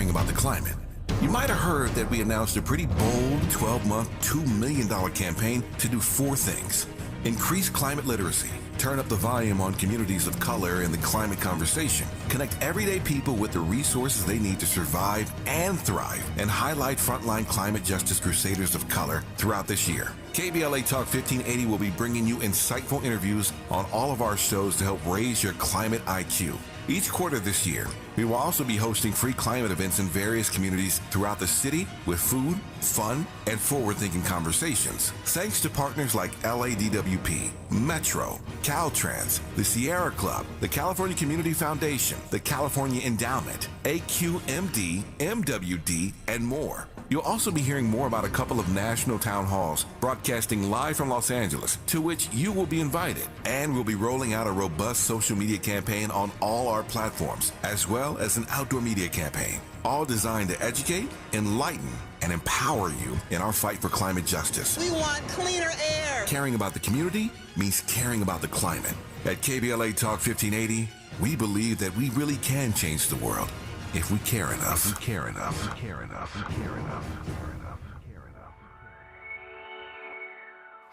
caring about the climate. You might have heard that we announced a pretty bold 12-month, $2 million campaign to do 4 things. Increase climate literacy, turn up the volume on communities of color in the climate conversation, connect everyday people with the resources they need to survive and thrive, and highlight frontline climate justice crusaders of color throughout this year. KBLA Talk 1580 will be bringing you insightful interviews on all of our shows to help raise your climate IQ. Each quarter this year, we will also be hosting free climate events in various communities throughout the city with food, fun, and forward-thinking conversations. Thanks to partners like LADWP, Metro, Caltrans, the Sierra Club, the California Community Foundation, the California Endowment, AQMD, MWD, and more. You'll also be hearing more about a couple of national town halls broadcasting live from Los Angeles, to which you will be invited. And we'll be rolling out a robust social media campaign on all our platforms, as well as an outdoor media campaign, all designed to educate, enlighten, and empower you in our fight for climate justice. We want cleaner air. Caring about the community means caring about the climate. At KBLA Talk 1580, we believe that we really can change the world if we care enough. If we care enough. If we care enough. If we care enough. If we care enough. If we care enough.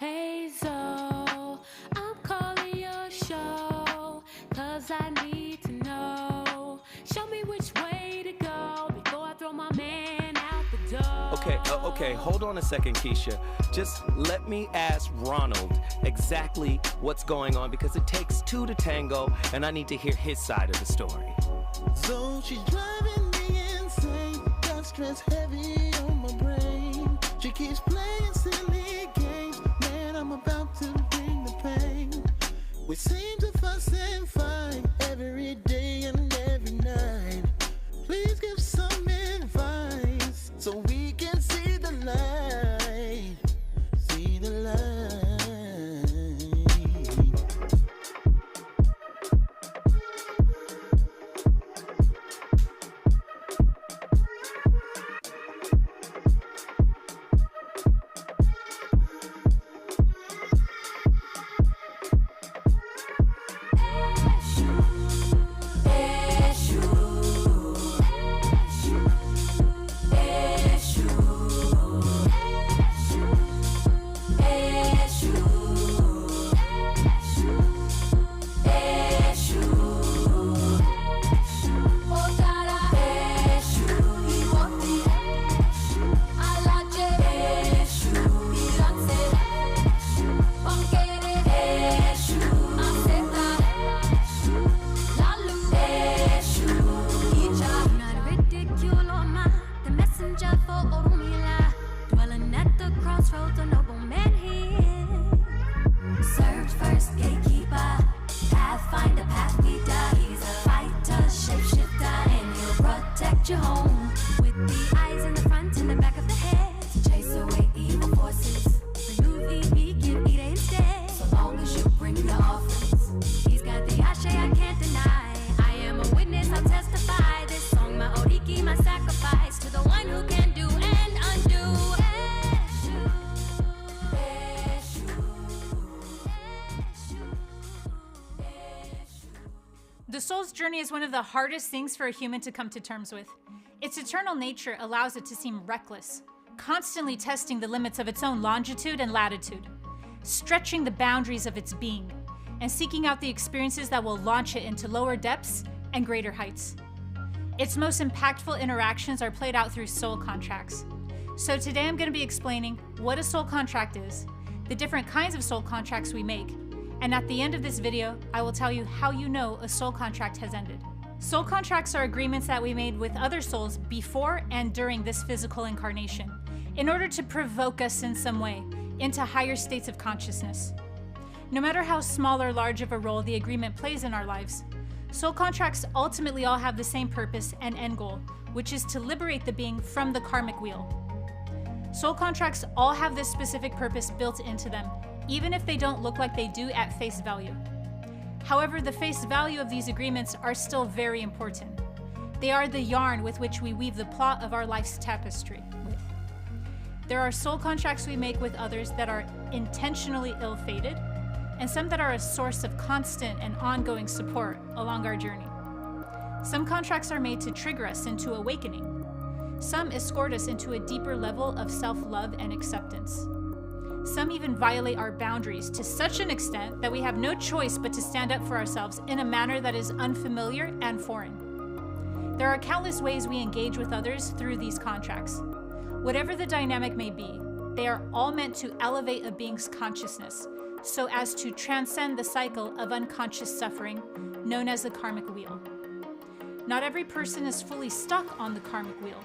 Hey Zoe, I'm calling your show, 'cause I need to know. Show me which way to go before I throw my man out the door. Okay, hold on a second, Keisha. Just let me ask Ronald exactly what's going on, because it takes 2 to tango, and I need to hear his side of the story. So she's driving me insane, got stress heavy on my brain. She keeps playing silly games, man, I'm about to bring the pain. We seem to fuss and fight every day and every night. Please give some advice so we can see the light, see the light. The soul's journey is one of the hardest things for a human to come to terms with. Its eternal nature allows it to seem reckless, constantly testing the limits of its own longitude and latitude, stretching the boundaries of its being, and seeking out the experiences that will launch it into lower depths and greater heights. Its most impactful interactions are played out through soul contracts. So today I'm going to be explaining what a soul contract is, the different kinds of soul contracts we make, and at the end of this video, I will tell you how you know a soul contract has ended. Soul contracts are agreements that we made with other souls before and during this physical incarnation, in order to provoke us in some way into higher states of consciousness. No matter how small or large of a role the agreement plays in our lives, soul contracts ultimately all have the same purpose and end goal, which is to liberate the being from the karmic wheel. Soul contracts all have this specific purpose built into them, even if they don't look like they do at face value. However, the face value of these agreements are still very important. They are the yarn with which we weave the plot of our life's tapestry with. There are soul contracts we make with others that are intentionally ill-fated, and some that are a source of constant and ongoing support along our journey. Some contracts are made to trigger us into awakening. Some escort us into a deeper level of self-love and acceptance. Some even violate our boundaries to such an extent that we have no choice but to stand up for ourselves in a manner that is unfamiliar and foreign. There are countless ways we engage with others through these contracts. Whatever the dynamic may be, they are all meant to elevate a being's consciousness so as to transcend the cycle of unconscious suffering known as the karmic wheel. Not every person is fully stuck on the karmic wheel.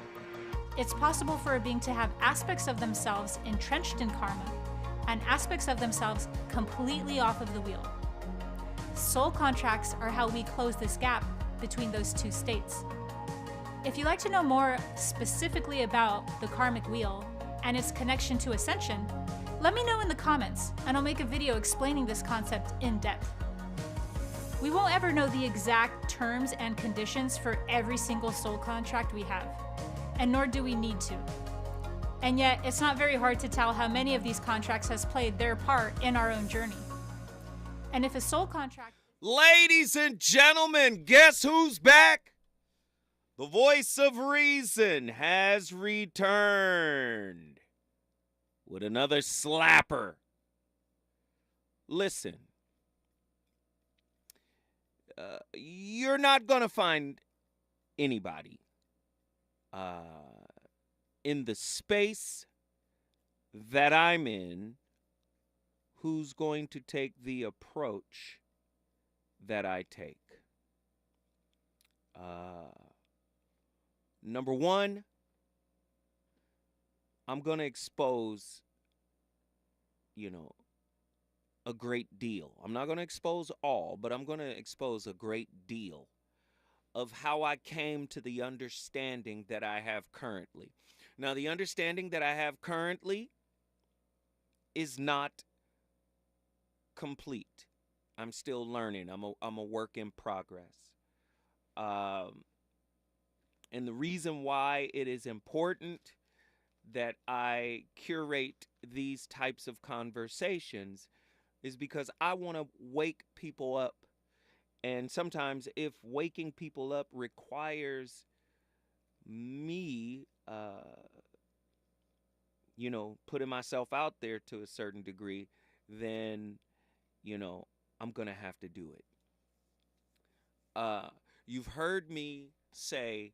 It's possible for a being to have aspects of themselves entrenched in karma and aspects of themselves completely off of the wheel. Soul contracts are how we close this gap between those two states. If you'd like to know more specifically about the karmic wheel and its connection to ascension, let me know in the comments and I'll make a video explaining this concept in depth. We won't ever know the exact terms and conditions for every single soul contract we have, and nor do we need to. And yet, it's not very hard to tell how many of these contracts has played their part in our own journey. And if a soul contract... Ladies and gentlemen, guess who's back? The voice of reason has returned with another slapper. Listen, you're not going to find anybody in the space that I'm in who's going to take the approach that I take. Number one, I'm going to expose, a great deal. I'm not going to expose all, but I'm going to expose a great deal of how I came to the understanding that I have currently. Now, the understanding that I have currently is not complete. I'm still learning. I'm a work in progress. And the reason why it is important that I curate these types of conversations is because I want to wake people up. And sometimes if waking people up requires me, putting myself out there to a certain degree, then, I'm going to have to do it. You've heard me say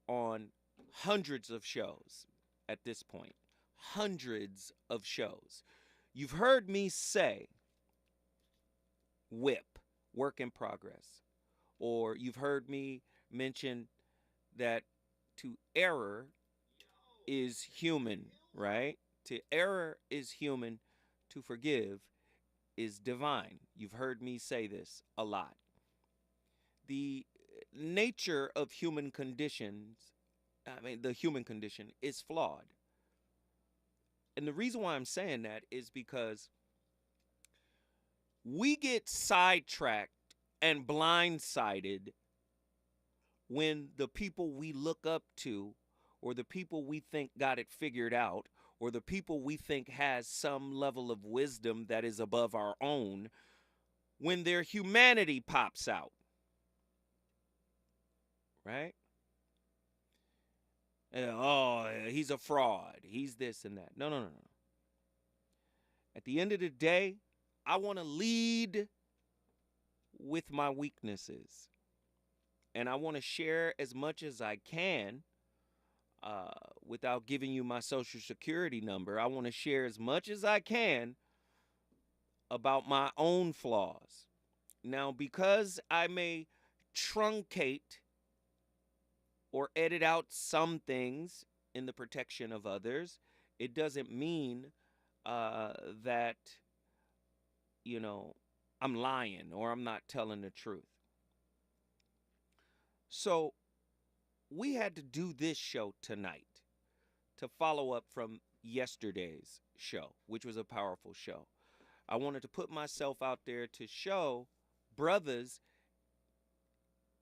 on hundreds of shows at this point, hundreds of shows, you've heard me say WIP, work in progress, or you've heard me mention that to error is human, right? To error is human, to forgive is divine. You've heard me say this a lot. The nature of human conditions, the human condition is flawed. And the reason why I'm saying that is because we get sidetracked and blindsided when the people we look up to, or the people we think got it figured out, or the people we think has some level of wisdom that is above our own, when their humanity pops out. Right? Oh, he's a fraud. He's this and that. No. At the end of the day, I want to lead with my weaknesses. And I want to share as much as I can without giving you my social security number. I want to share as much as I can about my own flaws. Now, because I may truncate or edit out some things in the protection of others, it doesn't mean that, I'm lying or I'm not telling the truth. So we had to do this show tonight to follow up from yesterday's show, which was a powerful show. I wanted to put myself out there to show brothers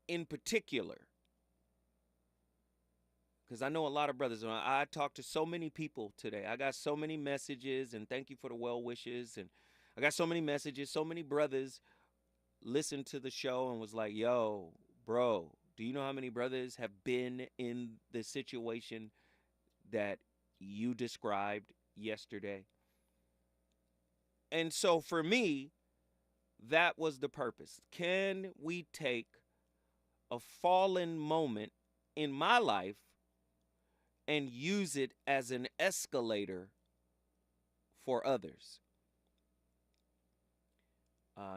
in particular, because I know a lot of brothers. I talked to so many people today. I got so many messages, and thank you for the well wishes. And I got so many messages. So many brothers listened to the show and was like, yo, bro, Do you know how many brothers have been in the situation that you described yesterday? And so for me, that was the purpose. Can we take a fallen moment in my life and use it as an escalator for others?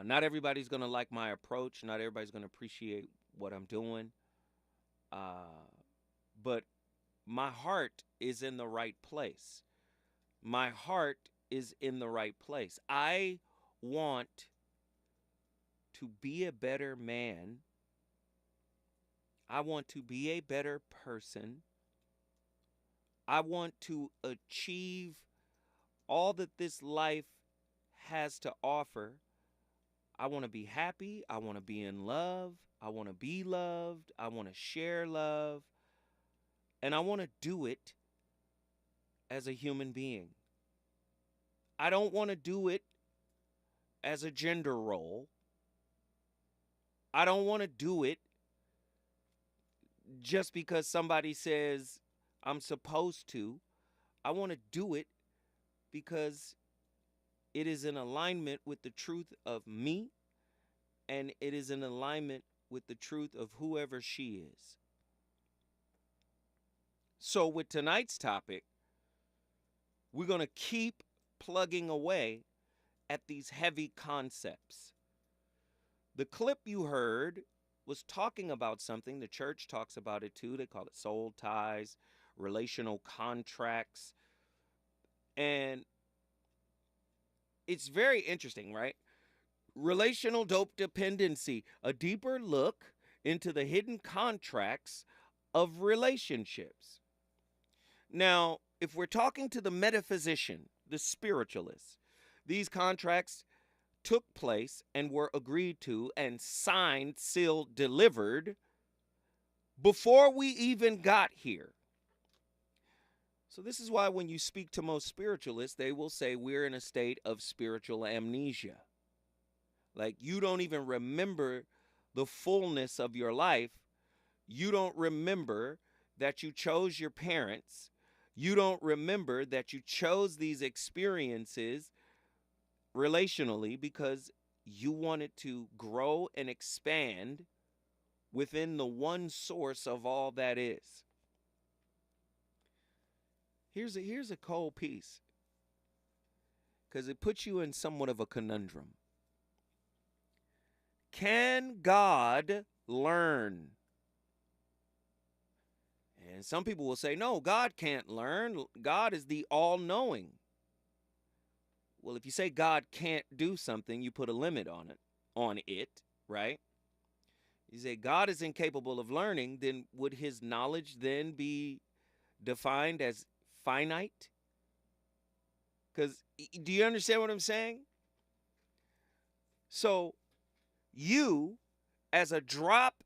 Not everybody's going to like my approach. Not everybody's going to appreciate what I'm doing. But my heart is in the right place. My heart is in the right place. I want to be a better man. I want to be a better person. I want to achieve all that this life has to offer. I want to be happy. I want to be in love. I want to be loved. I want to share love. And I want to do it as a human being. I don't want to do it as a gender role. I don't want to do it just because somebody says I'm supposed to. I want to do it because it is in alignment with the truth of me, and it is in alignment with the truth of whoever she is. So with tonight's topic, we're going to keep plugging away at these heavy concepts. The clip you heard was talking about something. The church talks about it too. They call it soul ties, relational contracts. And it's very interesting, right? Relational dope dependency, a deeper look into the hidden contracts of relationships. Now, if we're talking to the metaphysician, the spiritualist, these contracts took place and were agreed to and signed, sealed, delivered before we even got here. So this is why when you speak to most spiritualists, they will say we're in a state of spiritual amnesia. Like you don't even remember the fullness of your life. You don't remember that you chose your parents. You don't remember that you chose these experiences relationally because you wanted to grow and expand within the one source of all that is. Here's a cold piece, because it puts you in somewhat of a conundrum. Can God learn? And some people will say, no, God can't learn. God is the all-knowing. Well, if you say God can't do something, you put a limit on it, right? You say God is incapable of learning, then would his knowledge then be defined as finite? Because do you understand what I'm saying? So you, as a drop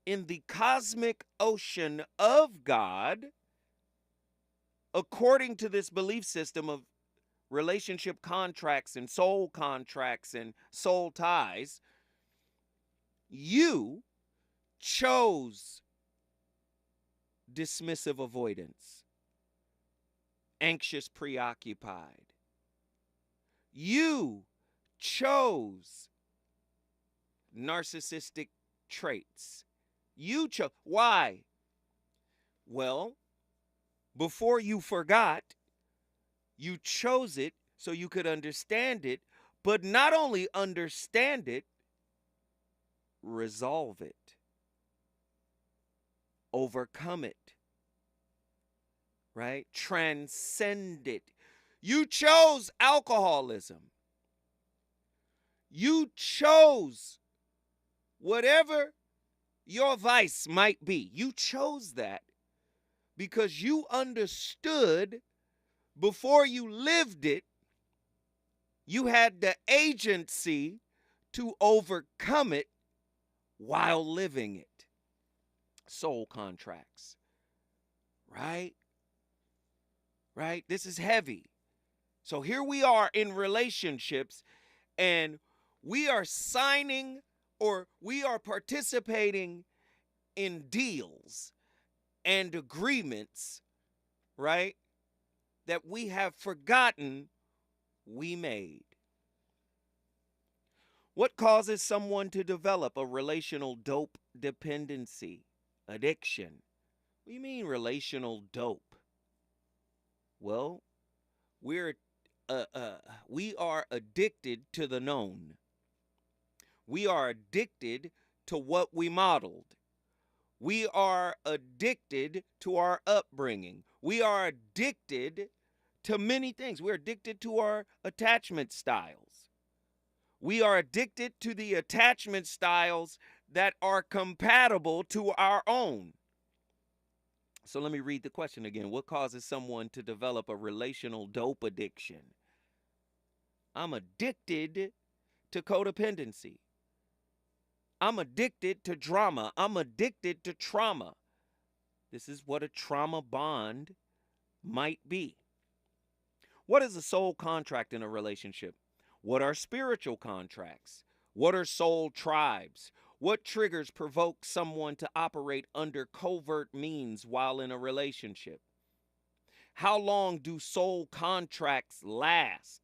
in the cosmic ocean of God, according to this belief system of relationship contracts and soul ties, you chose dismissive avoidance, anxious preoccupied. You chose narcissistic traits. You chose. Why? Well, before you forgot, you chose it so you could understand it, but not only understand it, resolve it, overcome it, right? Transcend it. You chose alcoholism. You chose whatever your vice might be. You chose that because you understood before you lived it, you had the agency to overcome it while living it. Soul contracts. Right? Right? This is heavy. So here we are in relationships, and we are signing or we are participating in deals and agreements, right, that we have forgotten we made. What causes someone to develop a relational dope dependency, addiction? What do you mean relational dope? Well, we are addicted to the known. We are addicted to what we modeled. We are addicted to our upbringing. We are addicted to many things. We're addicted to our attachment styles. We are addicted to the attachment styles that are compatible to our own. So let me read the question again. What causes someone to develop a relational dope addiction? I'm addicted to codependency. I'm addicted to drama. I'm addicted to trauma. This is what a trauma bond might be. What is a soul contract in a relationship? What are spiritual contracts? What are soul tribes? What triggers provoke someone to operate under covert means while in a relationship? How long do soul contracts last?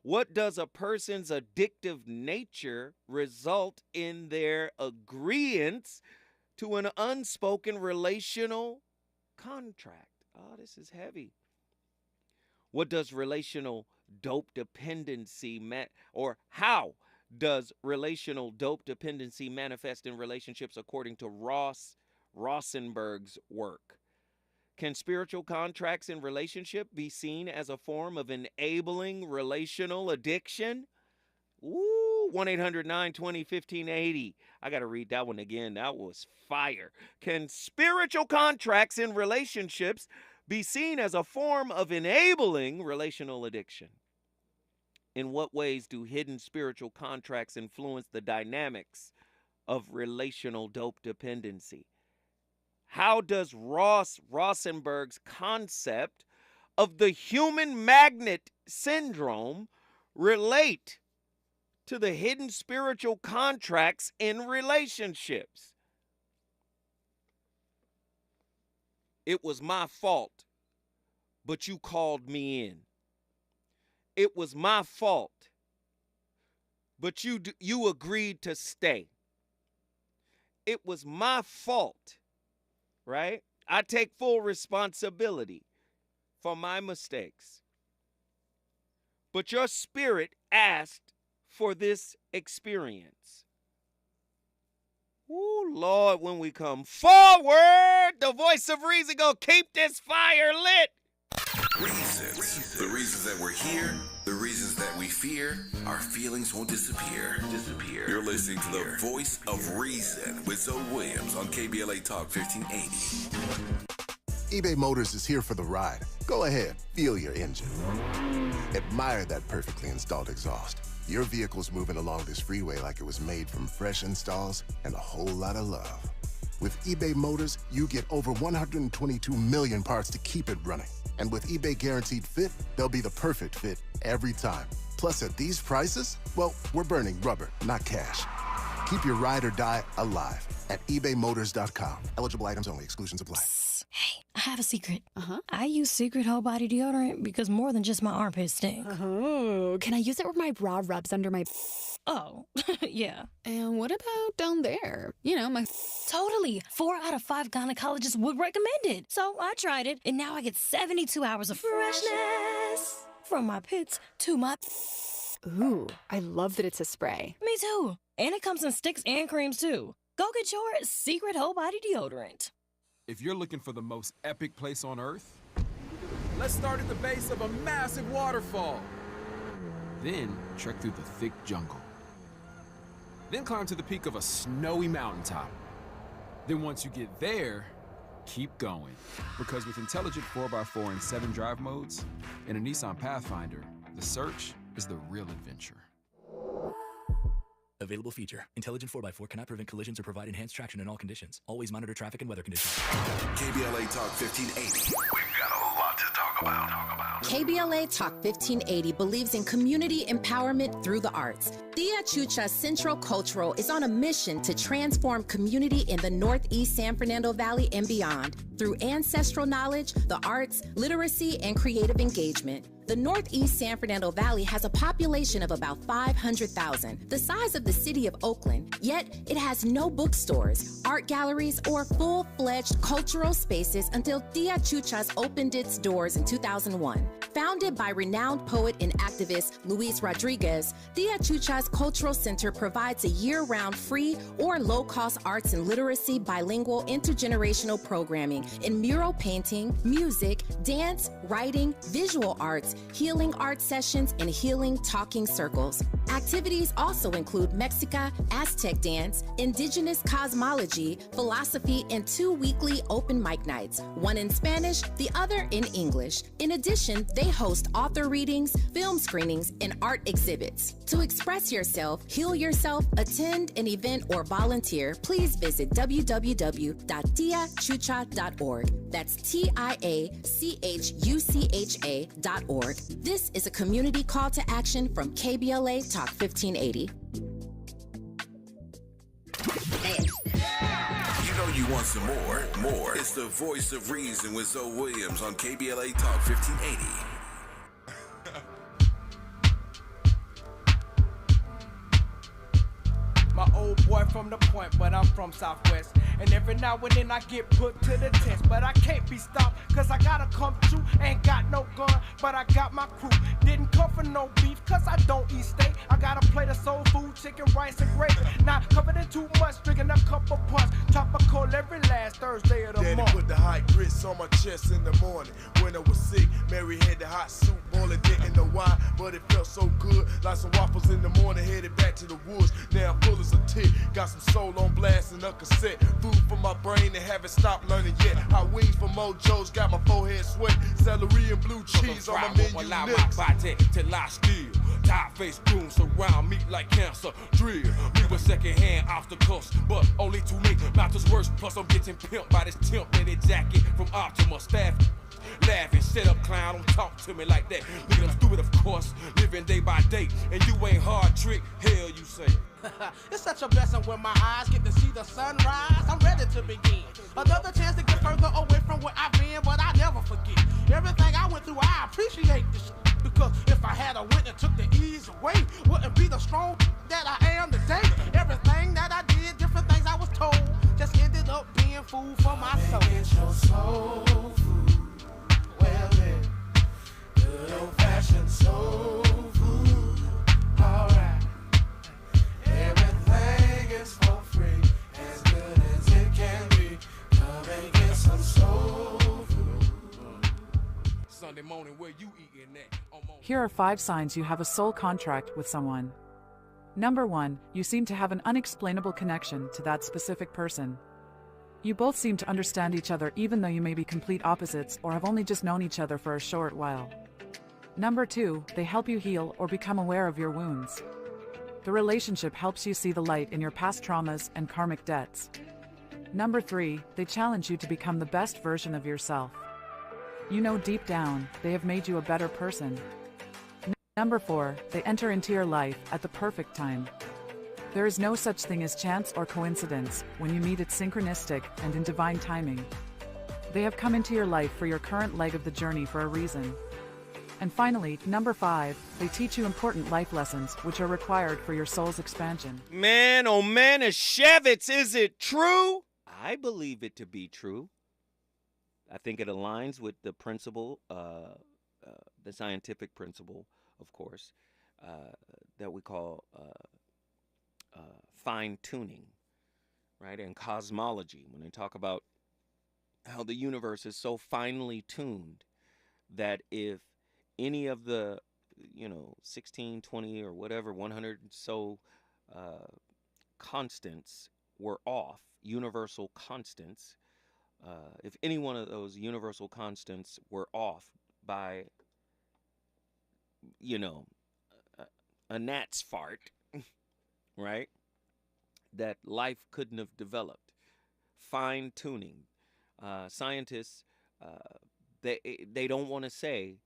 What does a person's addictive nature result in their agreeance to an unspoken relational contract? Oh, this is heavy. What does relational dope dependency or how does relational dope dependency manifest in relationships according to Rosenberg's work? Can spiritual contracts in relationship be seen as a form of enabling relational addiction? Ooh, 1-800-920-1580. I got to read that one again. That was fire. Can spiritual contracts in relationships be seen as a form of enabling relational addiction? In what ways do hidden spiritual contracts influence the dynamics of relational dope dependency? How does Rosenberg's concept of the human magnet syndrome relate to the hidden spiritual contracts in relationships? It was my fault, but you called me in. It was my fault, but you agreed to stay. It was my fault, right? I take full responsibility for my mistakes. But your spirit asked for this experience. Ooh, Lord, when we come forward, the voice of reason gonna keep this fire lit. Reasons. The reasons that we're here, the reasons that we fear, our feelings won't disappear. You're listening to the voice of reason with Zoe Williams on KBLA Talk 1580. eBay Motors is here for the ride. Go ahead, feel your engine. Admire that perfectly installed exhaust. Your vehicle's moving along this freeway like it was made from fresh installs and a whole lot of love. With eBay Motors, you get over 122 million parts to keep it running. And with eBay Guaranteed Fit, they'll be the perfect fit every time. Plus, at these prices, well, we're burning rubber, not cash. Keep your ride or die alive at ebaymotors.com. Eligible items only. Exclusions apply. Hey, I have a secret. I use Secret Whole Body Deodorant because more than just my armpits stink. Oh, can I use it where my bra rubs under my... Oh, yeah. And what about down there? You know, my... Totally. 4 out of 5 gynecologists would recommend it. So I tried it, and now I get 72 hours of freshness from my pits to my... Ooh, I love that it's a spray. Me too. And it comes in sticks and creams too. Go get your Secret Whole Body Deodorant. If you're looking for the most epic place on Earth, let's start at the base of a massive waterfall. Then trek through the thick jungle. Then climb to the peak of a snowy mountaintop. Then once you get there, keep going. Because with intelligent 4x4 and 7 drive modes and a Nissan Pathfinder, the search is the real adventure. Available feature. Intelligent 4x4 cannot prevent collisions or provide enhanced traction in all conditions. Always monitor traffic and weather conditions. KBLA Talk 1580. We've got a lot to talk about. KBLA Talk 1580 believes in community empowerment through the arts. Tia Chucha Central Cultural is on a mission to transform community in the Northeast San Fernando Valley and beyond through ancestral knowledge, the arts, literacy, and creative engagement. The Northeast San Fernando Valley has a population of about 500,000, the size of the city of Oakland, yet it has no bookstores, art galleries, or full-fledged cultural spaces until Tia Chuchas opened its doors in 2001. Founded by renowned poet and activist Luis Rodriguez, Tia Chuchas Cultural Center provides a year-round free or low-cost arts and literacy bilingual intergenerational programming in mural painting, music, dance, writing, visual arts, healing art sessions, and healing talking circles. Activities also include Mexica, Aztec dance, indigenous cosmology, philosophy, and 2 weekly open mic nights, one in Spanish, the other in English. In addition, they host author readings, film screenings, and art exhibits. To express yourself, heal yourself, attend an event, or volunteer, please visit www.tiachucha.org. That's TIACHUCHA.org. This is a community call to action from KBLA Talk 1580. You know you want some more. It's the voice of reason with Zoe Williams on KBLA Talk 1580. My old boy from the point, but I'm from Southwest. And every now and then I get put to the test. But I can't be stopped, cause I gotta come through. Ain't got no gun, but I got my crew. Didn't come for no beef, cause I don't eat steak. I got a plate of soul food, chicken, rice, and gravy. Not covered in too much, drinking a cup of punch. Tropical every last Thursday of the Daddy month. put the hot grits on my chest in the morning. When I was sick, Mary had the hot soup boiling, didn't know why, but it felt so good. Like some waffles in the morning, headed back to the woods. Now I'm full as a tick, got some soul on blast and a cassette. Food for my brain and haven't stopped learning yet. Hot wings for Mojo's, got my forehead sweat. Celery and blue cheese on my menu next. My body till I steal. Tie-face goons surround me like cancer. Drill me with second-hand obstacles, but only to make matters worse. Plus I'm getting pimped by this temp in a jacket from Optima staff. Laughing, shut up, clown, don't talk to me like that. Look at I'm stupid, of course, living day by day. And you ain't hard trick, hell you say. It's such a blessing when my eyes get to see the sunrise. I'm ready to begin. Another chance to get further away from where I've been, but I never forget. Everything I went through, I appreciate this. Because if I had a went and took the ease away, wouldn't be the strong that I am today. Everything that I did, different things I was told, just ended up being food for my soul. Get your soul food. Well then, good old-fashioned soul food. Alright. Everything is for free, as good as it can be. Come and get some soul food. Sunday morning, where you eating at? Here are 5 signs you have a soul contract with someone. Number 1, you seem to have an unexplainable connection to that specific person. You both seem to understand each other even though you may be complete opposites or have only just known each other for a short while. Number 2, they help you heal or become aware of your wounds. The relationship helps you see the light in your past traumas and karmic debts. Number 3, they challenge you to become the best version of yourself. You know deep down, they have made you a better person. Number 4, they enter into your life at the perfect time. There is no such thing as chance or coincidence. When you meet, it's synchronistic and in divine timing. They have come into your life for your current leg of the journey for a reason. And finally, number 5, they teach you important life lessons which are required for your soul's expansion. Man, oh man, Shevitz, is it true? I believe it to be true. I think it aligns with the principle, the scientific principle, of course, that we call fine-tuning, right? And cosmology, when they talk about how the universe is so finely tuned that if any of the, 16, 20, or whatever, 100 so constants were off, universal constants, if any one of those universal constants were off by, a gnat's fart, right, that life couldn't have developed. Fine-tuning. Scientists, they don't want to say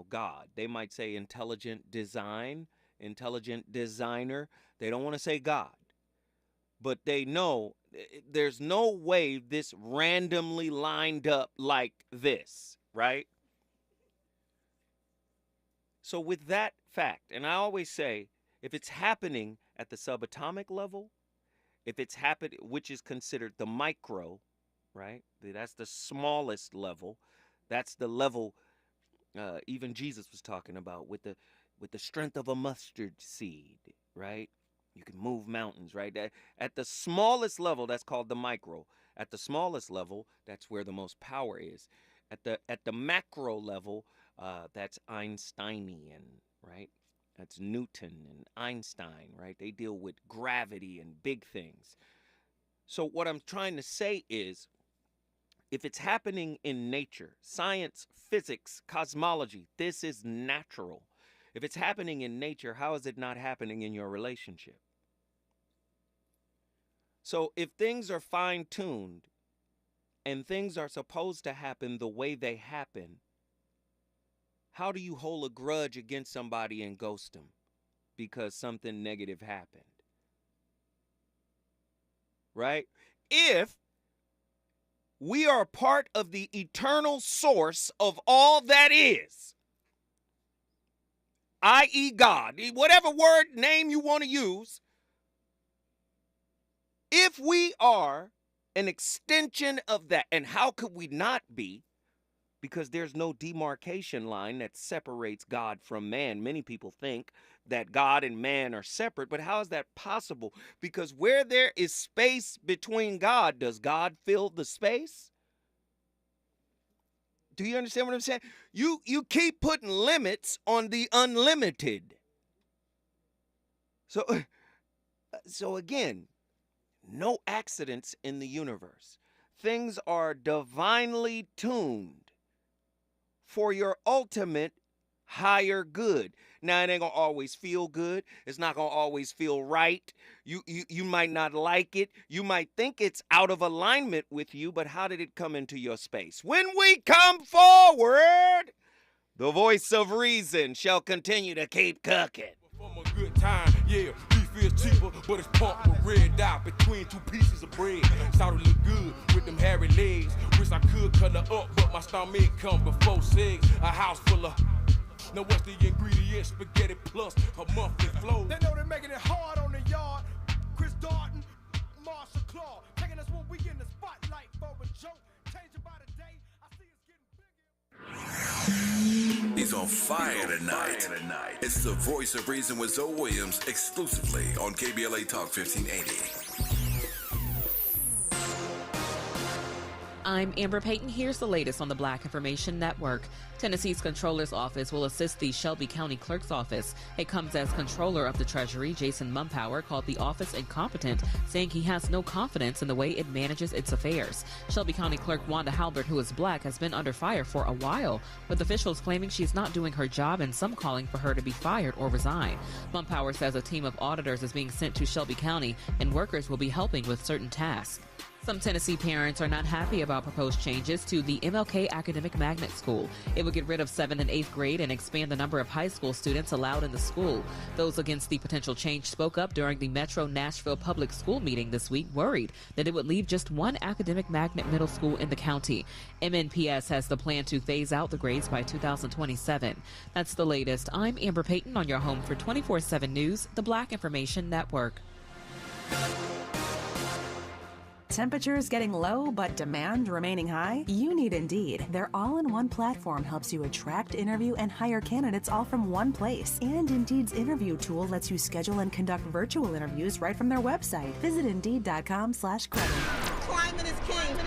God. They might say intelligent design, intelligent designer. They don't want to say God. But they know there's no way this randomly lined up like this, right? So with that fact, and I always say, if it's happening at the subatomic level, if it's happened, which is considered the micro, right? That's the smallest level. That's the level even Jesus was talking about with the strength of a mustard seed, right? You can move mountains, right? At the smallest level, that's called the micro. At the smallest level, that's where the most power is. At the macro level, that's Einsteinian, right? That's Newton and Einstein, right? They deal with gravity and big things. So what I'm trying to say is, if it's happening in nature, science, physics, cosmology, this is natural. If it's happening in nature, how is it not happening in your relationship? So if things are fine-tuned and things are supposed to happen the way they happen, how do you hold a grudge against somebody and ghost them because something negative happened? Right? If we are part of the eternal source of all that is, i.e. God, whatever word, name you want to use, if we are an extension of that, and how could we not be? Because there's no demarcation line that separates God from man. Many people think that God and man are separate, but how is that possible? Because where there is space between God, does God fill the space? Do you understand what I'm saying? You keep putting limits on the unlimited. So again, no accidents in the universe. Things are divinely tuned for your ultimate higher good. Now, it ain't gonna always feel good. It's not gonna always feel right. You might not like it. You might think it's out of alignment with you, but how did it come into your space? When we come forward, the voice of reason shall continue to keep cooking. From a good time, yeah, beef is cheaper, but it's pumped with red dye between two pieces of bread. Started look good with them hairy legs. Wish I could cut her up, but my stomach come before sex. A house full of. Now what's the ingredient? Spaghetti plus a monthly flow. They know they're making it hard on the yard. Chris Darton, Marshall Claw, taking us when we in the spotlight for a joke. Changing by the day, I see it's getting bigger. He's on fire tonight. It's the voice of reason with Zoe Williams, exclusively on KBLA Talk 1580. I'm Amber Payton. Here's the latest on the Black Information Network. Tennessee's Comptroller's Office will assist the Shelby County Clerk's Office. It comes as Comptroller of the Treasury, Jason Mumpower, called the office incompetent, saying he has no confidence in the way it manages its affairs. Shelby County Clerk Wanda Halbert, who is black, has been under fire for a while, with officials claiming she's not doing her job and some calling for her to be fired or resign. Mumpower says a team of auditors is being sent to Shelby County and workers will be helping with certain tasks. Some Tennessee parents are not happy about proposed changes to the MLK Academic Magnet School. It will get rid of 7th and 8th grade and expand the number of high school students allowed in the school. Those against the potential change spoke up during the Metro Nashville Public School meeting this week, worried that it would leave just one academic magnet middle school in the county. MNPS has the plan to phase out the grades by 2027. That's the latest. I'm Amber Payton on your home for 24/7 News, the Black Information Network. Temperatures getting low, but demand remaining high? You need Indeed. Their all-in-one platform helps you attract, interview, and hire candidates all from one place. And Indeed's interview tool lets you schedule and conduct virtual interviews right from their website. Visit Indeed.com/credit. Climate is king.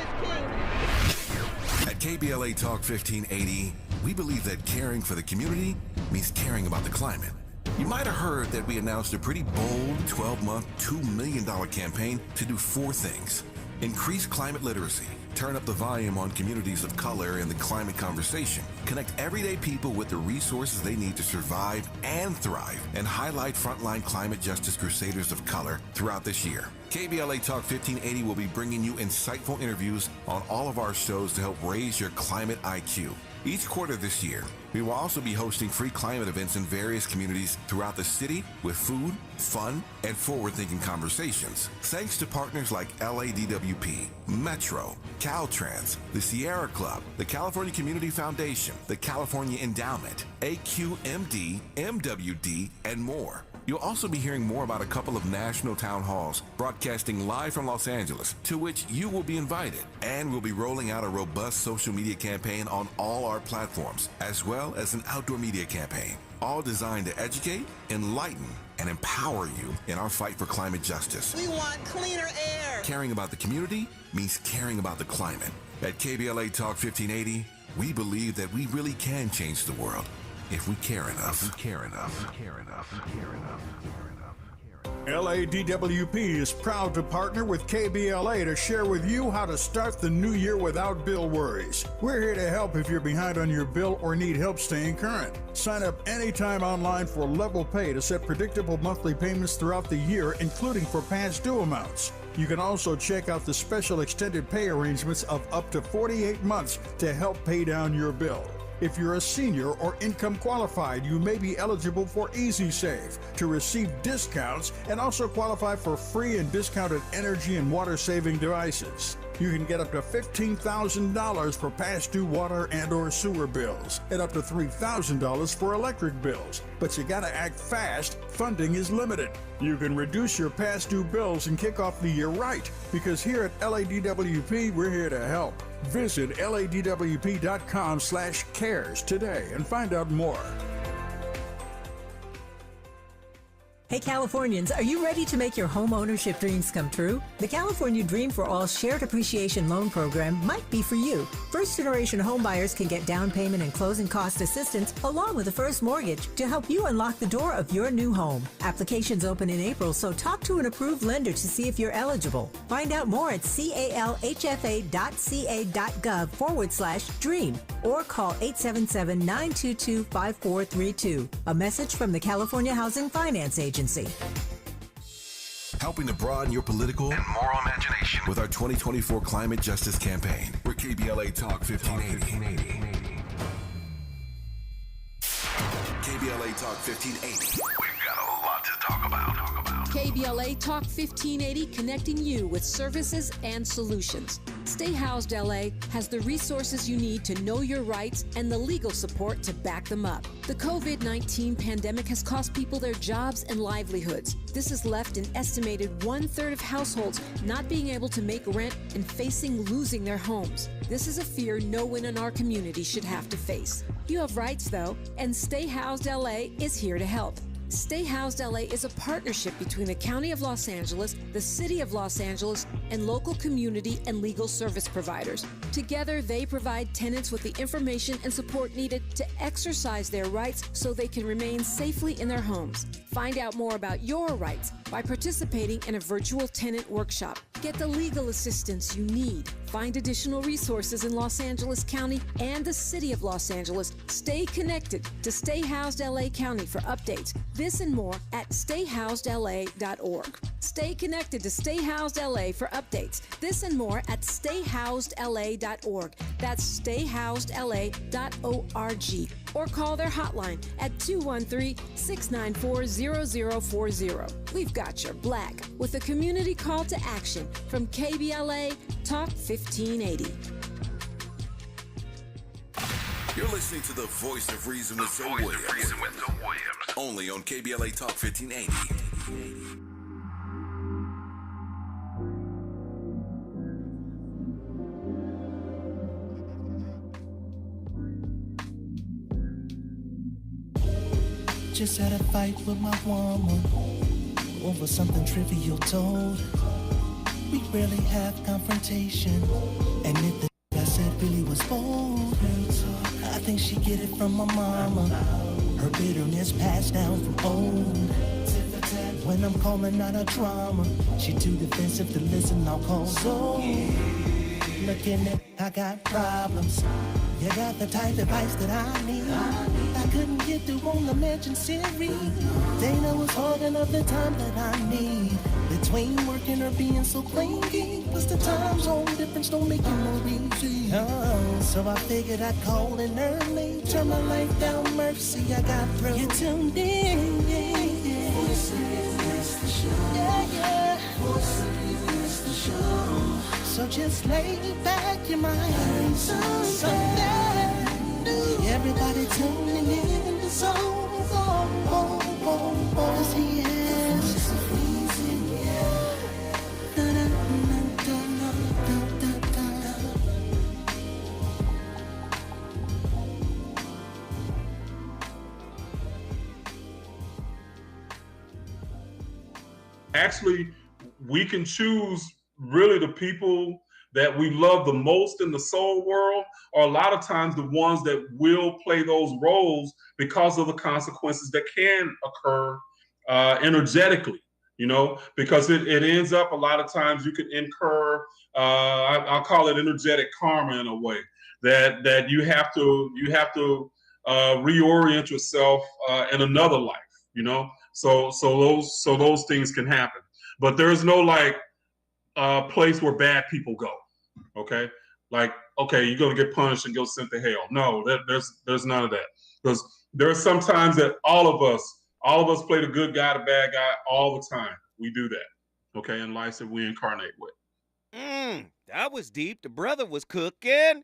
At KBLA Talk 1580, we believe that caring for the community means caring about the climate. You might have heard that we announced a pretty bold 12-month, $2 million campaign to do 4 things. Increase climate literacy, turn up the volume on communities of color in the climate conversation, connect everyday people with the resources they need to survive and thrive, and highlight frontline climate justice crusaders of color throughout this year. KBLA Talk 1580 will be bringing you insightful interviews on all of our shows to help raise your climate IQ. Each quarter this year, we will also be hosting free climate events in various communities throughout the city with food, fun, and forward-thinking conversations. Thanks to partners like LADWP, Metro, Caltrans, the Sierra Club, the California Community Foundation, the California Endowment, AQMD, MWD, and more. You'll also be hearing more about a couple of national town halls broadcasting live from Los Angeles, to which you will be invited. And we'll be rolling out a robust social media campaign on all our platforms, as well as an outdoor media campaign, all designed to educate, enlighten, and empower you in our fight for climate justice. We want cleaner air. Caring about the community means caring about the climate. At KBLA Talk 1580, we believe that we really can change the world if we care enough. LADWP is proud to partner with KBLA to share with you how to start the new year without bill worries. We're here to help if you're behind on your bill or need help staying current. Sign up anytime online for Level Pay to set predictable monthly payments throughout the year, including for past due amounts. You can also check out the special extended pay arrangements of up to 48 months to help pay down your bill. If you're a senior or income qualified, you may be eligible for Easy Save to receive discounts and also qualify for free and discounted energy and water saving devices. You can get up to $15,000 for past due water and or sewer bills and up to $3,000 for electric bills. But you gotta act fast. Funding is limited. You can reduce your past due bills and kick off the year right, because here at LADWP, we're here to help. Visit ladwp.com/cares today and find out more. Hey Californians, are you ready to make your home ownership dreams come true? The California Dream for All Shared Appreciation Loan Program might be for you. First-generation homebuyers can get down payment and closing cost assistance along with a first mortgage to help you unlock the door of your new home. Applications open in April, so talk to an approved lender to see if you're eligible. Find out more at calhfa.ca.gov/dream or call 877-922-5432. A message from the California Housing Finance Agency. Helping to broaden your political and moral imagination with our 2024 Climate Justice Campaign. We're KBLA Talk 1580. KBLA Talk 1580. We've got a lot to talk about. KBLA Talk 1580, connecting you with services and solutions. Stay Housed LA has the resources you need to know your rights and the legal support to back them up. The COVID-19 pandemic has cost people their jobs and livelihoods. This has left an estimated 1/3 of households not being able to make rent and facing losing their homes. This is a fear no one in our community should have to face. You have rights, though, and Stay Housed LA is here to help. Stay Housed LA is a partnership between the County of Los Angeles, the City of Los Angeles, and local community and legal service providers. Together, they provide tenants with the information and support needed to exercise their rights so they can remain safely in their homes. Find out more about your rights by participating in a virtual tenant workshop. Get the legal assistance you need. Find additional resources in Los Angeles County and the City of Los Angeles. Stay connected to Stay Housed LA County for updates. This and more at stayhousedla.org. Stay connected to Stay Housed LA for updates. This and more at stayhousedla.org. That's stayhousedla.org. Or call their hotline at 213-694-0040. We've got your black with a community call to action from KBLA Talk 1580. You're listening to the Voice of Reason with Zoe Williams. Only on KBLA Talk 1580. Just had a fight with my woman over something trivial told. We rarely have confrontation, and if the I said really was bold, I think she get it from my mama. Her bitterness passed down from old. When I'm calling out her drama, she too defensive to listen. I'll call so. Looking at I got problems. You got the type of advice that I need. I couldn't get through on the mention series. Dana was hogging up the time that I need. Between working or being so clingy, plus the time zone difference don't make it more easy. Oh, so I figured I'd call in early, turn my life down, mercy, I got through. You tuned in, yeah, yeah. Voice of you, that's the show. Yeah, yeah. Voice of you, that's the show. So just lay back your mind, something new. Everybody tuning in the zone, cause he is the reason, yeah. Actually, we can choose really the people that we love the most in the soul world, or a lot of times the ones that will play those roles because of the consequences that can occur energetically, because it ends up a lot of times you can incur, I'll call it energetic karma in a way, that you have to reorient yourself in another life, so those things can happen. But there's no place where bad people go. Okay, you're gonna get punished and go sent to hell. No, there's none of that, because there's sometimes that all of us play the good guy, the bad guy all the time. We do that. Okay, in life that we incarnate with. That was deep. The brother was cooking.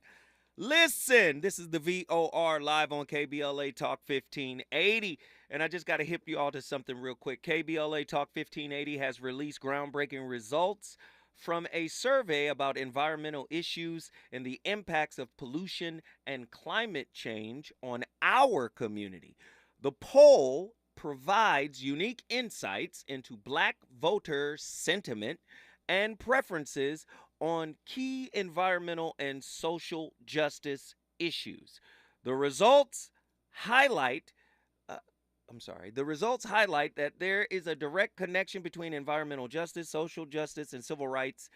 Listen, this is the VOR live on KBLA Talk 1580. And I just got to hip you all to something real quick. KBLA Talk 1580 has released groundbreaking results from a survey about environmental issues and the impacts of pollution and climate change on our community. The poll provides unique insights into Black voter sentiment and preferences on key environmental and social justice issues. The results highlight that there is a direct connection between environmental justice, social justice, and civil rights,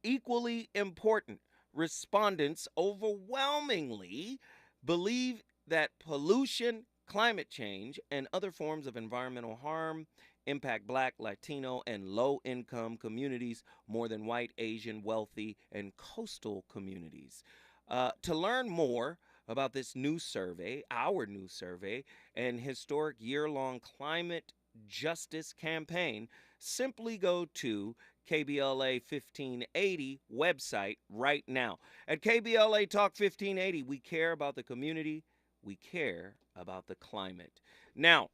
equally important. Respondents overwhelmingly believe that pollution, climate change, and other forms of environmental harm impact Black, Latino, and low-income communities more than white, Asian, wealthy, and coastal communities. To learn more about this new survey, our new survey, and historic year-long climate justice campaign, simply go to KBLA 1580 website right now. At KBLA Talk 1580, we care about the community, we care about the climate. Now,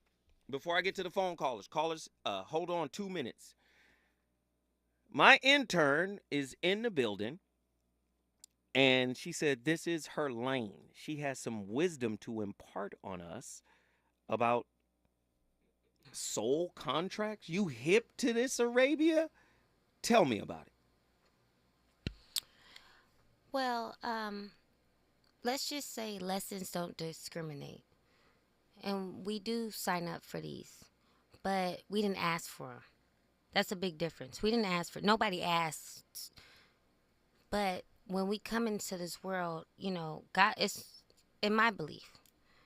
before I get to the phone callers, hold on 2 minutes. My intern is in the building, and she said this is her lane. She has some wisdom to impart on us about soul contracts. You hip to this, Arabia? Tell me about it. Well, let's just say lessons don't discriminate. And we do sign up for these, but we didn't ask for them. That's a big difference. We didn't ask for, nobody asked. But when we come into this world, God is, in my belief,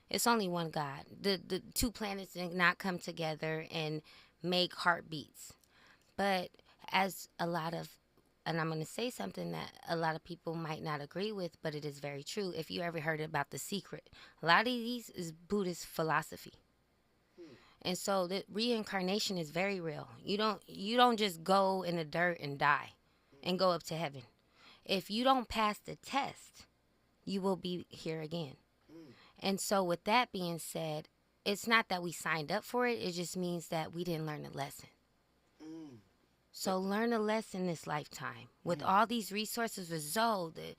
it's only one God. The two planets did not come together and make heartbeats. But as a lot of, and I'm going to say something that a lot of people might not agree with, but it is very true. If you ever heard about The Secret, a lot of these is Buddhist philosophy. And so the reincarnation is very real. You don't just go in the dirt and die and go up to heaven. If you don't pass the test, you will be here again. And so with that being said, it's not that we signed up for it. It just means that we didn't learn a lesson. So learn a lesson this lifetime. With all these resources with Zoe, the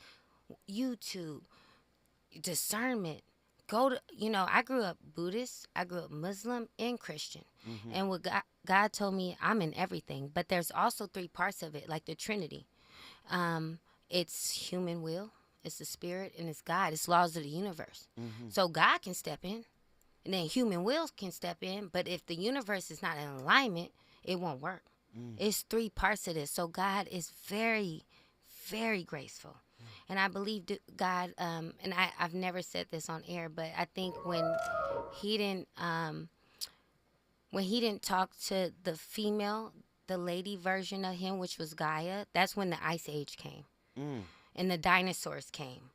YouTube, discernment. Go to, I grew up Buddhist, I grew up Muslim and Christian. And what God told me, I'm in everything. But there's also 3 parts of it, like the Trinity. It's human will, it's the spirit, and it's God. It's laws of the universe. So God can step in, and then human will can step in. But if the universe is not in alignment, it won't work. It's 3 parts of this. So God is very, very graceful. And I believe God, and I've never said this on air, but I think when he didn't talk to the female, the lady version of him, which was Gaia, that's when the Ice Age came. And the dinosaurs came.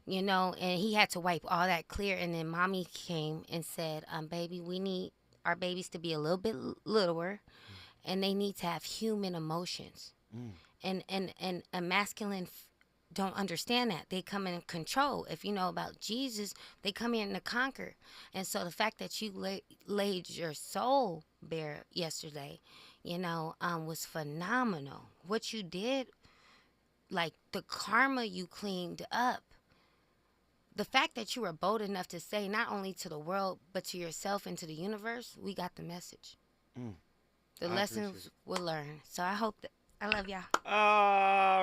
You know, and he had to wipe all that clear. And then mommy came and said, baby, we need our babies to be a little bit littler, and they need to have human emotions. And a masculine don't understand that. They come in control. If you know about Jesus, they come in to conquer. And so the fact that you laid your soul bare yesterday, you know, was phenomenal. What you did, like the karma you cleaned up. The fact that you were bold enough to say not only to the world, but to yourself and to the universe, we got the message. The lessons we'll learn. So I hope that, I love y'all.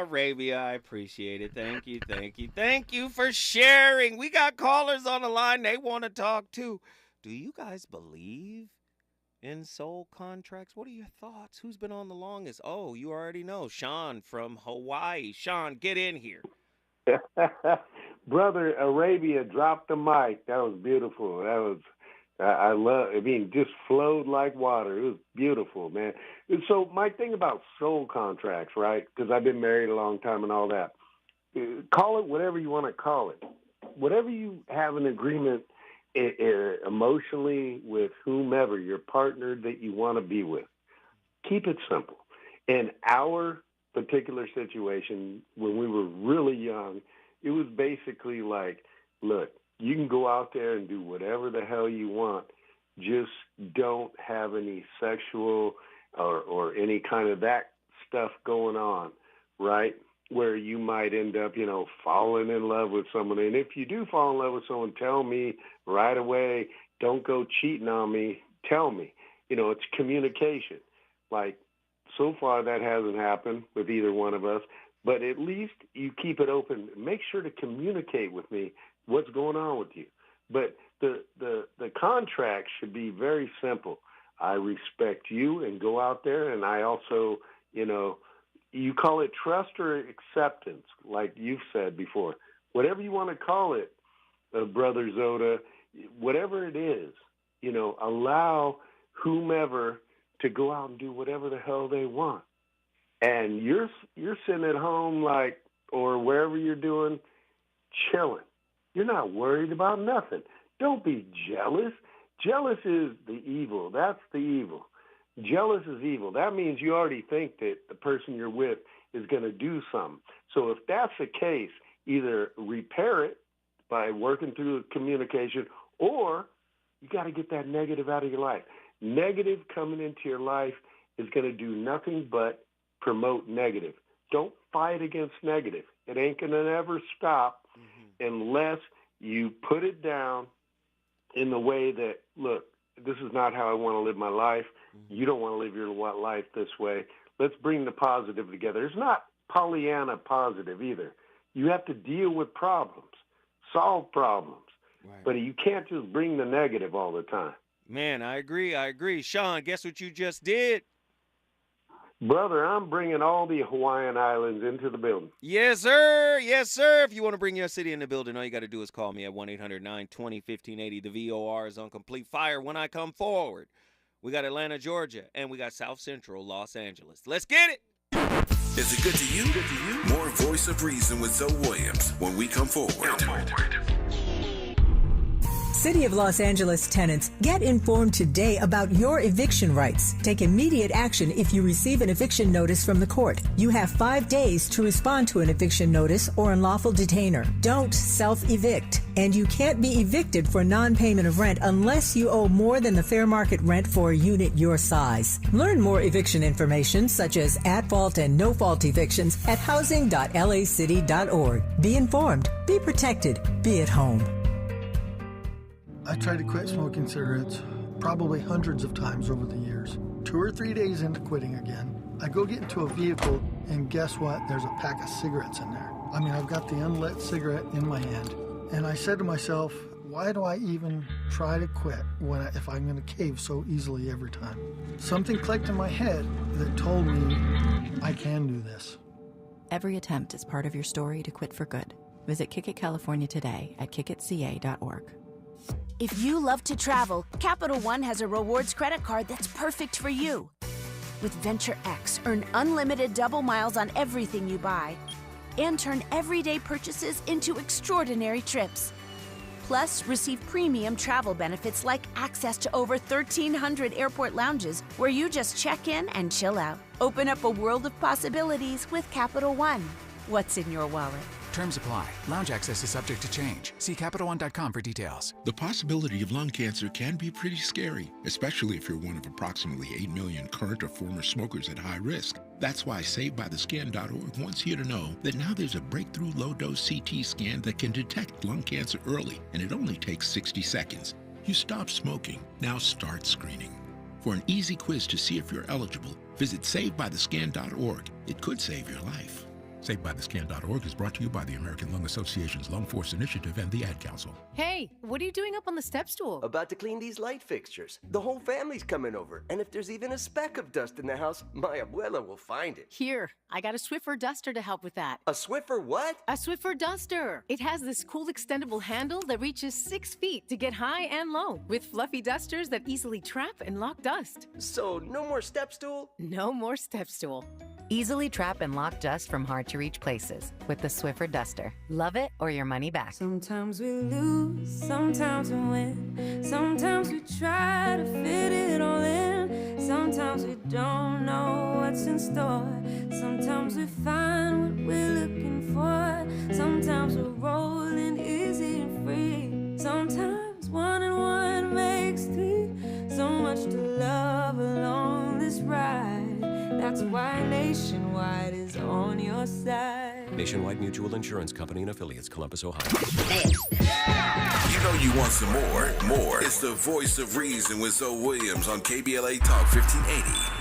Arabia, I appreciate it. Thank you, thank you. Thank you for sharing. We got callers on the line. They want to talk too. Do you guys believe in soul contracts? What are your thoughts? Who's been on the longest? Oh, you already know. Sean from Hawaii. Sean, get in here. Brother Arabia dropped the mic. That was beautiful. That was, just flowed like water. It was beautiful, man. And so my thing about soul contracts, right, because I've been married a long time and all that, call it whatever you want to call it. Whatever you have an agreement emotionally with whomever, your partner that you want to be with, keep it simple. In our particular situation, when we were really young, it was basically like, look, you can go out there and do whatever the hell you want. Just don't have any sexual or any kind of that stuff going on, right? Where you might end up, falling in love with someone. And if you do fall in love with someone, tell me right away. Don't go cheating on me. Tell me. It's communication. Like, so far that hasn't happened with either one of us. But at least you keep it open. Make sure to communicate with me what's going on with you. But the contract should be very simple. I respect you and go out there, and I also, you call it trust or acceptance, like you've said before. Whatever you want to call it, Brother Zoda, whatever it is, allow whomever to go out and do whatever the hell they want. And you're sitting at home, or wherever you're doing, chilling. You're not worried about nothing. Don't be jealous. Jealous is the evil. That's the evil. Jealous is evil. That means you already think that the person you're with is going to do something. So if that's the case, either repair it by working through communication, or you got to get that negative out of your life. Negative coming into your life is going to do nothing but promote negative. Don't fight against negative. It ain't going to ever stop unless you put it down in the way that, look, this is not how I want to live my life. You don't want to live your life this way. Let's bring the positive together. It's not Pollyanna positive either. You have to deal with problems, solve problems. Right. But you can't just bring the negative all the time. Man, I agree. Sean, guess what you just did? Brother, I'm bringing all the Hawaiian Islands into the building. Yes, sir. Yes, sir. If you want to bring your city in the building, all you got to do is call me at 1-800-920-1580. The VOR is on complete fire when I come forward. We got Atlanta, Georgia, and we got South Central Los Angeles. Let's get it. Is it good to you? More Voice of Reason with Zoe Williams when we come forward. City of Los Angeles tenants, get informed today about your eviction rights. Take immediate action if you receive an eviction notice from the court. You have 5 days to respond to an eviction notice or unlawful detainer. Don't self-evict. And you can't be evicted for non-payment of rent unless you owe more than the fair market rent for a unit your size. Learn more eviction information such as at-fault and no-fault evictions at housing.lacity.org. Be informed, be protected, be at home. I tried to quit smoking cigarettes probably hundreds of times over the years. 2 or 3 days into quitting again, I go get into a vehicle, and guess what? There's a pack of cigarettes in there. I mean, I've got the unlit cigarette in my hand. And I said to myself, why do I even try to quit if I'm going to cave so easily every time? Something clicked in my head that told me I can do this. Every attempt is part of your story to quit for good. Visit Kick It California today at kickitca.org. If you love to travel, Capital One has a rewards credit card that's perfect for you. With Venture X, earn unlimited double miles on everything you buy and turn everyday purchases into extraordinary trips. Plus, receive premium travel benefits like access to over 1,300 airport lounges where you just check in and chill out. Open up a world of possibilities with Capital One. What's in your wallet? Terms apply. Lounge access is subject to change. See CapitalOne.com for details. The possibility of lung cancer can be pretty scary, especially if you're one of approximately 8 million current or former smokers at high risk. That's why SaveByTheScan.org wants you to know that now there's a breakthrough low-dose CT scan that can detect lung cancer early, and it only takes 60 seconds. You stop smoking. Now start screening. For an easy quiz to see if you're eligible, visit SaveByTheScan.org. It could save your life. SaveByTheScan.org is brought to you by the American Lung Association's Lung Force Initiative and the Ad Council. Hey, what are you doing up on the step stool? About to clean these light fixtures. The whole family's coming over, and if there's even a speck of dust in the house, my abuela will find it. Here, I got a Swiffer duster to help with that. A Swiffer what? A Swiffer duster. It has this cool extendable handle that reaches 6 feet to get high and low, with fluffy dusters that easily trap and lock dust. So, no more step stool? No more step stool. Easily trap and lock dust from hard-to-reach places with the Swiffer duster. Love it or your money back. Sometimes we lose, sometimes we win. Sometimes we try to fit it all in. Sometimes we don't know what's in store. Sometimes we find what we're looking for. Sometimes we're rolling easy and free. Sometimes 1 and 1 makes 3. So much to love along this ride. That's why Nationwide is on your side. Nationwide Mutual Insurance Company and affiliates, Columbus, Ohio. You know you want some more. More. It's the voice of reason with Zoe Williams on KBLA Talk 1580.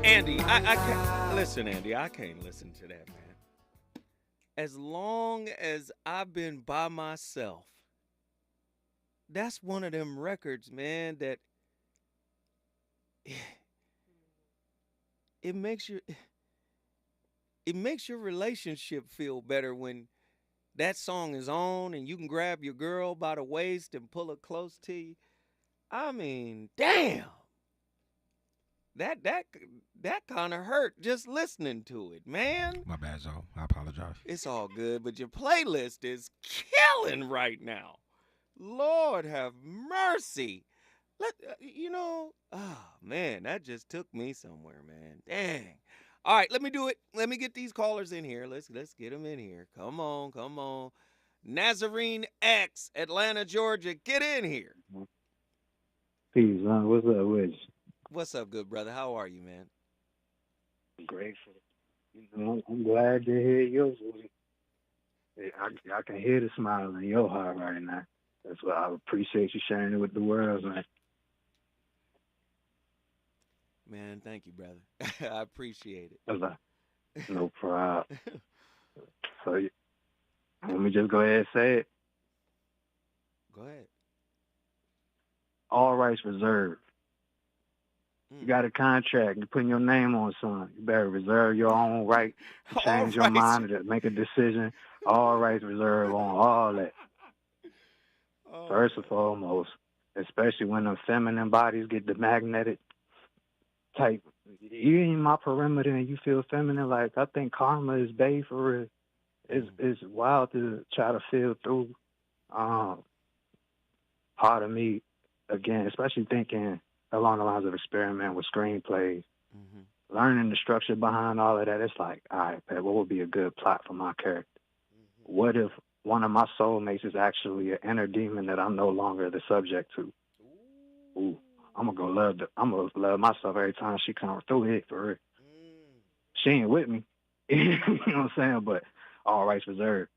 Andy, I can't listen, Andy. I can't listen to that, man. As long as I've been by myself, that's one of them records, man, that it makes your relationship feel better when that song is on and you can grab your girl by the waist and pull her close to you. I mean, damn. That kind of hurt just listening to it, man. My bad, Zoe. I apologize. It's all good, but your playlist is killing right now. Lord have mercy. Man, that just took me somewhere, man. Dang. All right, let me do it. Let me get these callers in here. Let's get them in here. Come on. Nazarene X, Atlanta, Georgia, get in here. Peace, man. What's up with you? What's up, good brother? How are you, man? Grateful. I'm glad to hear your voice. I can hear the smile in your heart right now. That's why I appreciate you sharing it with the world, man. Man, thank you, brother. I appreciate it. No problem. So, let me just go ahead and say it. Go ahead. All rights reserved. You got a contract. You're putting your name on something. You better reserve your own right to change your mind or to make a decision. All rights reserved on all that. First and foremost, especially when the feminine bodies get the magnetic type. You in my perimeter and you feel feminine. Like, I think karma is bae for real. It's wild to try to feel through. Part of me again, especially thinking along the lines of experiment with screenplays, learning the structure behind all of that, it's like, all right, Pat, what would be a good plot for my character? What if one of my soulmates is actually an inner demon that I'm no longer the subject to? Ooh, I'm gonna love myself every time she comes through it for real. She ain't with me. You know what I'm saying? But all rights reserved.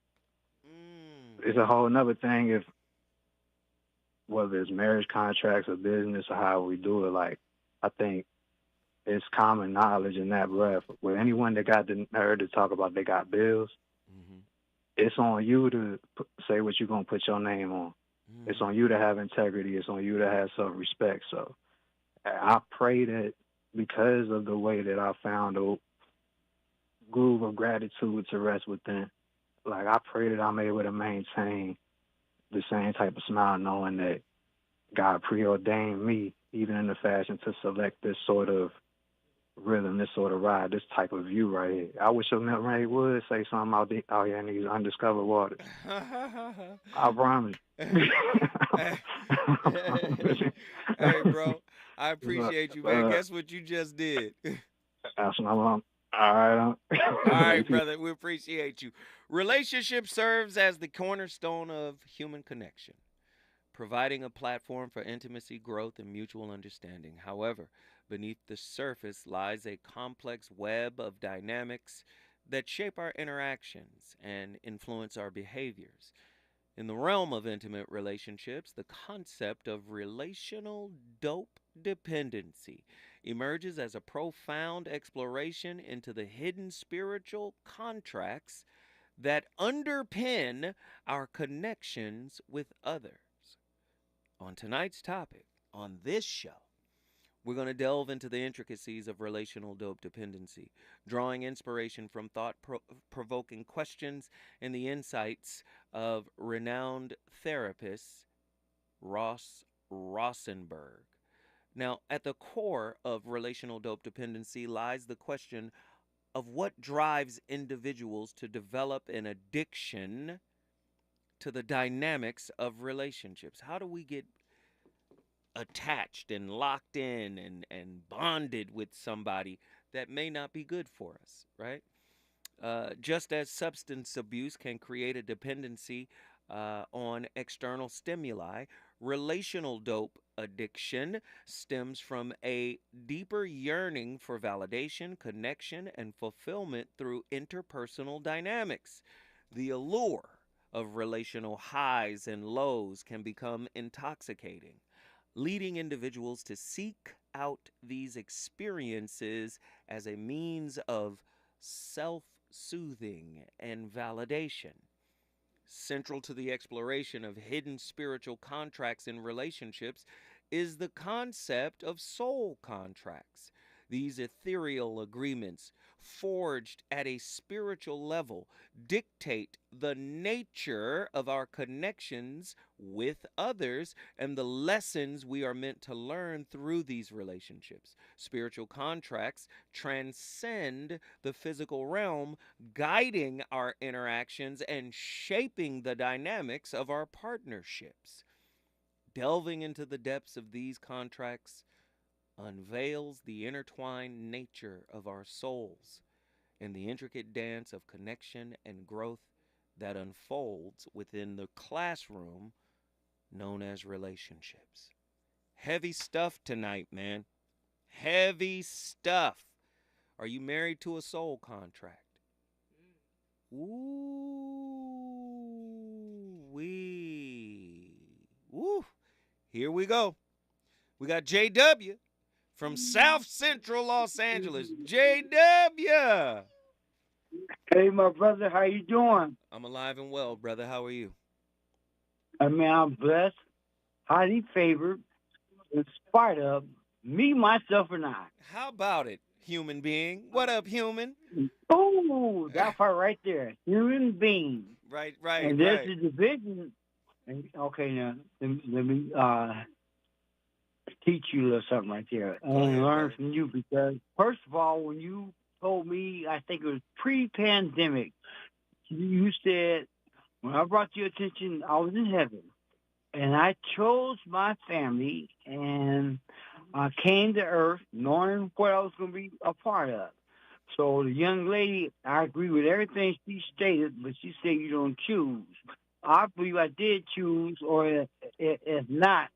It's a whole nother thing if whether it's marriage contracts or business or how we do it, like I think it's common knowledge in that breath. With anyone that got the nerve to talk about they got bills, it's on you to say what you're going to put your name on. It's on you to have integrity. It's on you to have self-respect. So I pray that because of the way that I found a groove of gratitude to rest within, like I pray that I'm able to maintain the same type of smile knowing that God preordained me, even in the fashion, to select this sort of rhythm, this sort of ride, this type of view right here. I wish a Milton Ray would say something out here in these undiscovered waters. I promise. Hey, bro, I appreciate you, man. Guess what you just did? That's my mom. All right. All right, brother. We appreciate you. Relationship serves as the cornerstone of human connection, providing a platform for intimacy, growth, and mutual understanding. However, beneath the surface lies a complex web of dynamics that shape our interactions and influence our behaviors. In the realm of intimate relationships, the concept of relational dope dependency emerges as a profound exploration into the hidden spiritual contracts that underpin our connections with others. On tonight's topic, on this show, we're going to delve into the intricacies of relational dope dependency, drawing inspiration from thought-provoking questions and the insights of renowned therapist Ross Rosenberg. Now, at the core of relational dope dependency lies the question of what drives individuals to develop an addiction to the dynamics of relationships. How do we get attached and locked in and bonded with somebody that may not be good for us, right? Just as substance abuse can create a dependency on external stimuli, relational dope addiction stems from a deeper yearning for validation, connection, and fulfillment through interpersonal dynamics. The allure of relational highs and lows can become intoxicating, leading individuals to seek out these experiences as a means of self-soothing and validation. Central to the exploration of hidden spiritual contracts in relationships is the concept of soul contracts. These ethereal agreements, forged at a spiritual level, dictate the nature of our connections with others and the lessons we are meant to learn through these relationships. Spiritual contracts transcend the physical realm, guiding our interactions and shaping the dynamics of our partnerships. Delving into the depths of these contracts unveils the intertwined nature of our souls and the intricate dance of connection and growth that unfolds within the classroom known as relationships. Heavy stuff tonight, man. Heavy stuff. Are you married to a soul contract? Ooh, woo. Here we go. We got JW from South Central Los Angeles. JW. Hey, my brother, how you doing? I'm alive and well, brother. How are you? I mean, I'm blessed, highly favored, in spite of me, myself, and I. How about it, human being? What up, human? Oh, that part right there, human being. Right. And there's a division. Okay, now let me teach you a little something right there. I want to learn from you because, first of all, when you told me, I think it was pre-pandemic, you said, when I brought to your attention, I was in heaven. and I chose my family, and I came to Earth knowing what I was going to be a part of. So the young lady, I agree with everything she stated, but she said you don't choose. I believe I did choose, or if not,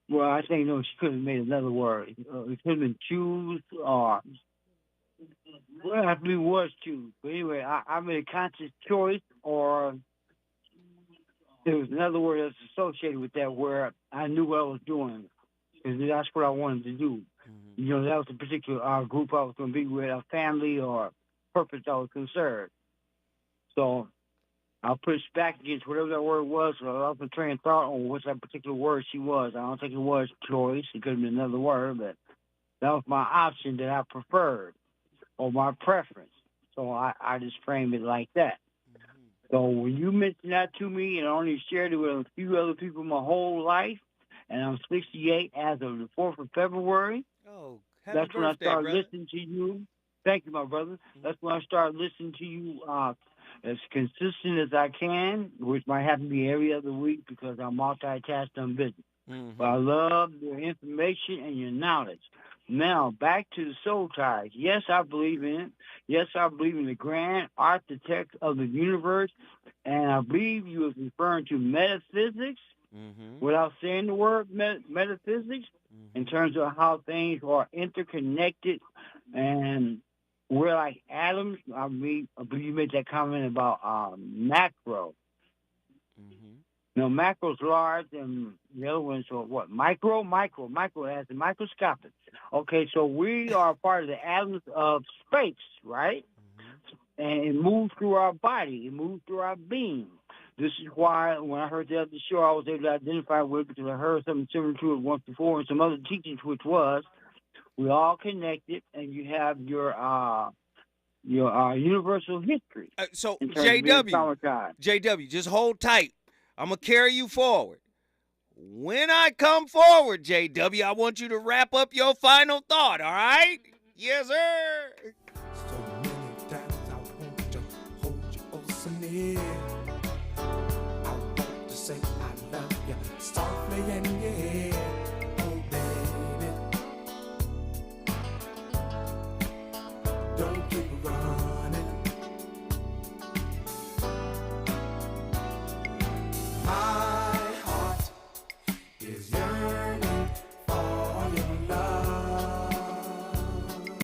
well, I think no, she could have made another word. It could have been choose, or well, I believe it was choose. But anyway, I made a conscious choice, or there was another word that's associated with that where I knew what I was doing, because that's what I wanted to do. You know, that was a particular group I was going to be with, a family or purpose I was concerned. So I'll push back against whatever that word was. So I was going to train of thought on what that particular word she was. I don't think it was choice. It could have been another word, but that was my option that I preferred, or my preference. So I just framed it like that. So when you mentioned that to me, and I only shared it with a few other people my whole life, and I'm 68 as of the 4th of February, Oh, happy that's when I birthday, started brother. listening to you. Thank you, my brother. That's when I started listening to you as consistent as I can, which might happen to be every other week because I'm multitasked on business. But I love your information and your knowledge. Now, back to the soul ties. Yes, I believe in it. Yes, I believe in the grand architect of the universe. And I believe you was referring to metaphysics without saying the word metaphysics in terms of how things are interconnected and we're like atoms. I believe you made that comment about macro. You know, macro's large, and the other ones are what? Micro has the microscopic. Okay, so we are part of the atoms of space, right? And it moves through our body. It moves through our being. This is why when I heard the other show, I was able to identify with it because I heard something similar to it once before and some other teachings, which was we all connected, and you have your universal history. So in terms of being JW, traumatized. JW, just hold tight. I'm gonna carry you forward. When I come forward, JW, I want you to wrap up your final thought. All right? Yes, sir.